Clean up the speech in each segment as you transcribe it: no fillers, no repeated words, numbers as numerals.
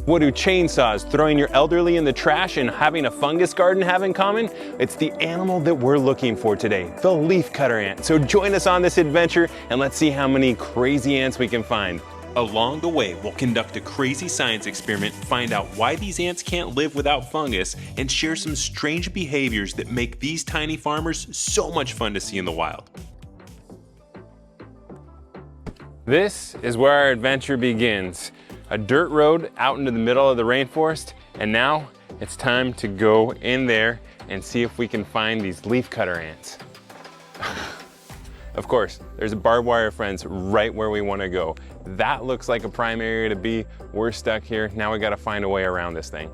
What do chainsaws, throwing your elderly in the trash, and having a fungus garden have in common? It's the animal that we're looking for today, the leafcutter ant. So join us on this adventure and let's see how many crazy ants we can find. Along the way, we'll conduct a crazy science experiment, find out why these ants can't live without fungus, and share some strange behaviors that make these tiny farmers so much fun to see in the wild. This is where our adventure begins. A dirt road out into the middle of the rainforest, and now it's time to go in there and see if we can find these leafcutter ants. Of course, there's a barbed wire fence right where we want to go. That looks like a prime area to be. We're stuck here. Now we got to find a way around this thing.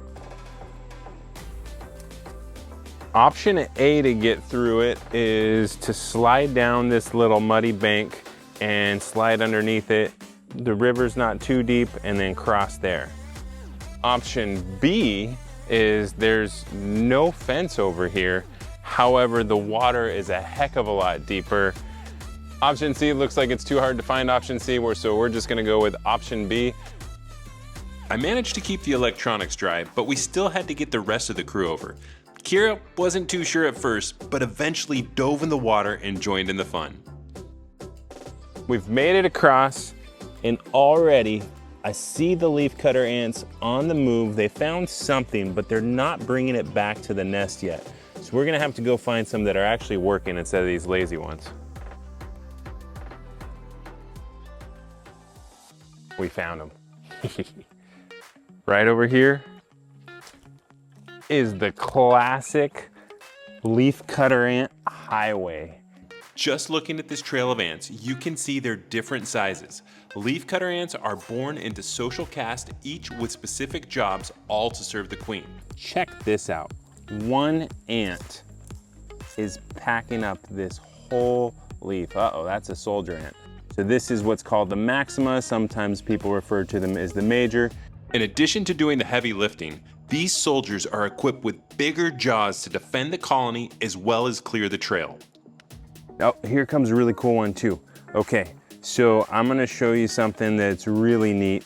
Option A to get through it is to slide down this little muddy bank and slide underneath it. The river's not too deep, and then cross there. Option B is there's no fence over here. However, the water is a heck of a lot deeper. Option C looks like it's too hard to find option C, so we're just gonna go with option B. I managed to keep the electronics dry, but we still had to get the rest of the crew over. Kira wasn't too sure at first, but eventually dove in the water and joined in the fun. We've made it across, and already I see the leafcutter ants on the move. They found something, but they're not bringing it back to the nest yet. So we're gonna have to go find some that are actually working instead of these lazy ones. We found them. Right over here is the classic leafcutter ant highway. Just looking at this trail of ants, you can see their different sizes. Leafcutter ants are born into social caste, each with specific jobs, all to serve the queen. Check this out. One ant is packing up this whole leaf. Uh-oh, that's a soldier ant. So this is what's called the maxima. Sometimes people refer to them as the major. In addition to doing the heavy lifting, these soldiers are equipped with bigger jaws to defend the colony as well as clear the trail. Oh, here comes a really cool one too. Okay, so I'm gonna show you something that's really neat.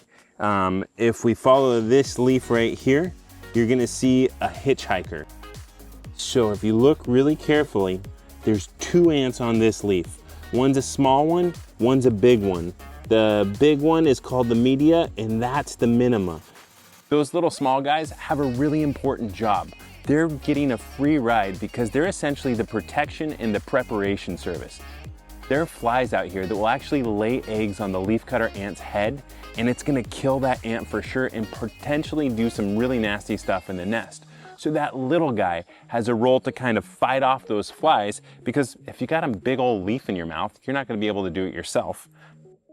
If we follow this leaf right here, you're gonna see a hitchhiker. So if you look really carefully, there's two ants on this leaf. One's a small one, one's a big one. The big one is called the media, and that's the minima. Those little small guys have a really important job. They're getting a free ride because they're essentially the protection and the preparation service. There are flies out here that will actually lay eggs on the leafcutter ant's head, and it's gonna kill that ant for sure and potentially do some really nasty stuff in the nest. So that little guy has a role to kind of fight off those flies, because if you got a big old leaf in your mouth, you're not gonna be able to do it yourself.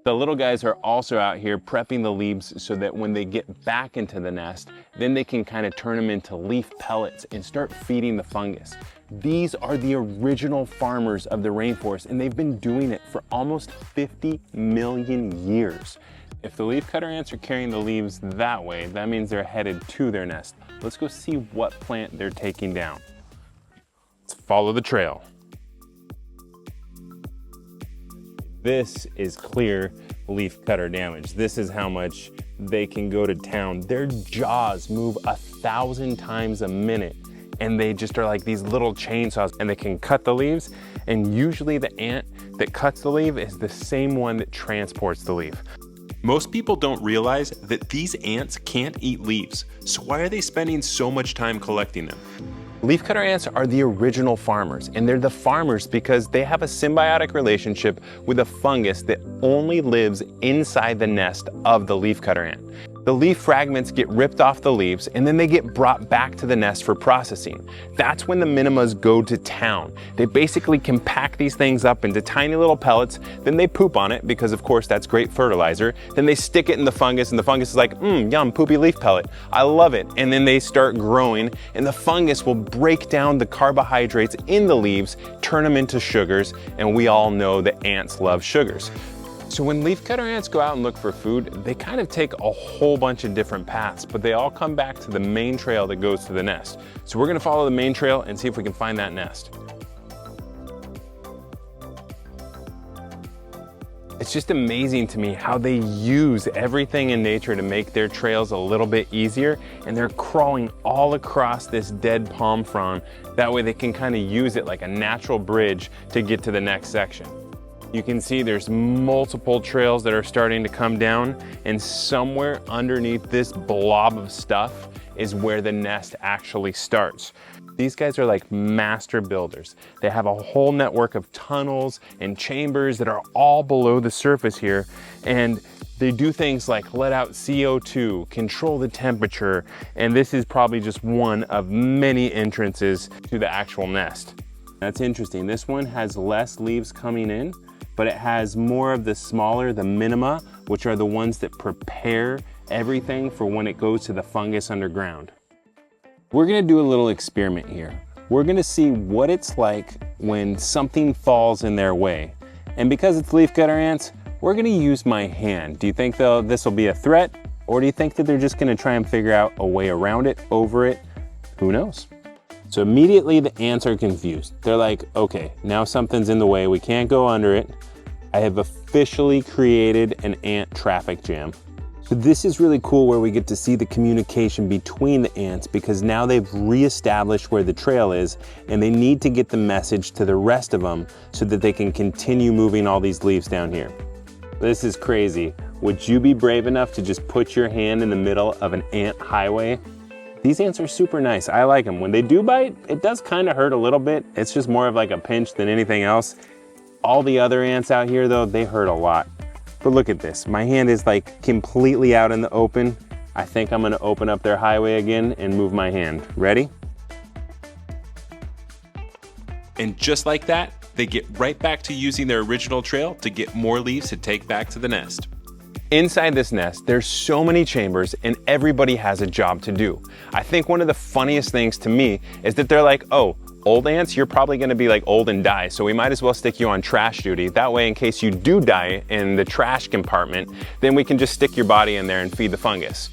The little guys are also out here prepping the leaves so that when they get back into the nest, then they can kind of turn them into leaf pellets and start feeding the fungus. These are the original farmers of the rainforest, and they've been doing it for almost 50 million years. If the leafcutter ants are carrying the leaves that way, that means they're headed to their nest. Let's go see what plant they're taking down. Let's follow the trail. This is clear leafcutter damage. This is how much they can go to town. Their jaws move 1,000 times a minute, and they just are like these little chainsaws, and they can cut the leaves, and usually the ant that cuts the leaf is the same one that transports the leaf. Most people don't realize that these ants can't eat leaves, so why are they spending so much time collecting them? Leafcutter ants are the original farmers, and they're the farmers because they have a symbiotic relationship with a fungus that only lives inside the nest of the leafcutter ant. The leaf fragments get ripped off the leaves, and then they get brought back to the nest for processing. That's when the minimas go to town. They basically can pack these things up into tiny little pellets, then they poop on it because of course that's great fertilizer. Then they stick it in the fungus, and the fungus is like, yum, poopy leaf pellet. I love it. And then they start growing, and the fungus will break down the carbohydrates in the leaves, turn them into sugars, and we all know that ants love sugars. So when leafcutter ants go out and look for food, they kind of take a whole bunch of different paths, but they all come back to the main trail that goes to the nest. So we're gonna follow the main trail and see if we can find that nest. It's just amazing to me how they use everything in nature to make their trails a little bit easier, and they're crawling all across this dead palm frond. That way they can kind of use it like a natural bridge to get to the next section. You can see there's multiple trails that are starting to come down, and somewhere underneath this blob of stuff is where the nest actually starts. These guys are like master builders. They have a whole network of tunnels and chambers that are all below the surface here. And they do things like let out CO2, control the temperature. And this is probably just one of many entrances to the actual nest. That's interesting. This one has less leaves coming in, but it has more of the smaller, the minima, which are the ones that prepare everything for when it goes to the fungus underground. We're gonna do a little experiment here. We're gonna see what it's like when something falls in their way. And because it's leafcutter ants, we're gonna use my hand. Do you think this will be a threat? Or do you think that they're just gonna try and figure out a way around it, over it? Who knows? So immediately the ants are confused. They're like, okay, now something's in the way, we can't go under it. I have officially created an ant traffic jam. So this is really cool where we get to see the communication between the ants, because now they've reestablished where the trail is and they need to get the message to the rest of them so that they can continue moving all these leaves down here. This is crazy. Would you be brave enough to just put your hand in the middle of an ant highway? These ants are super nice. I like them. When they do bite, it does kind of hurt a little bit. It's just more of like a pinch than anything else. All the other ants out here though, they hurt a lot. But look at this, my hand is like completely out in the open. I think I'm gonna open up their highway again and move my hand. Ready? And just like that, they get right back to using their original trail to get more leaves to take back to the nest. Inside this nest, there's so many chambers and everybody has a job to do. I think one of the funniest things to me is that they're like, oh, old ants, you're probably gonna be like old and die, so we might as well stick you on trash duty. That way, in case you do die in the trash compartment, then we can just stick your body in there and feed the fungus.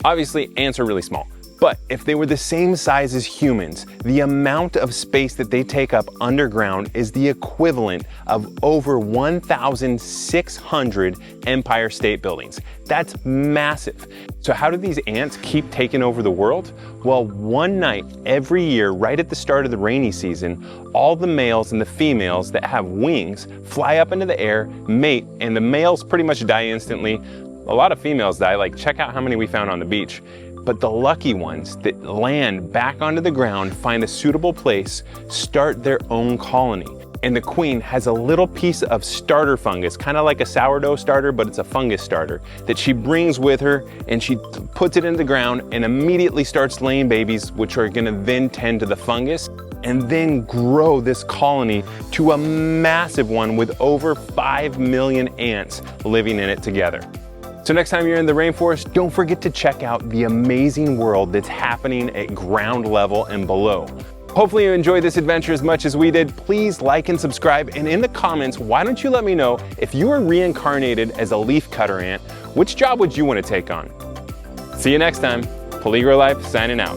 Obviously, ants are really small, but if they were the same size as humans, the amount of space that they take up underground is the equivalent of over 1,600 Empire State Buildings. That's massive. So how do these ants keep taking over the world? Well, one night every year, right at the start of the rainy season, all the males and the females that have wings fly up into the air, mate, and the males pretty much die instantly. A lot of females die, like check out how many we found on the beach. But the lucky ones that land back onto the ground, find a suitable place, start their own colony. And the queen has a little piece of starter fungus, kind of like a sourdough starter, but it's a fungus starter, that she brings with her, and she puts it in the ground and immediately starts laying babies, which are gonna then tend to the fungus and then grow this colony to a massive one with over 5 million ants living in it together. So next time you're in the rainforest, don't forget to check out the amazing world that's happening at ground level and below. Hopefully you enjoyed this adventure as much as we did. Please like and subscribe, and in the comments, why don't you let me know if you were reincarnated as a leafcutter ant, which job would you want to take on? See you next time. Peligro Life signing out.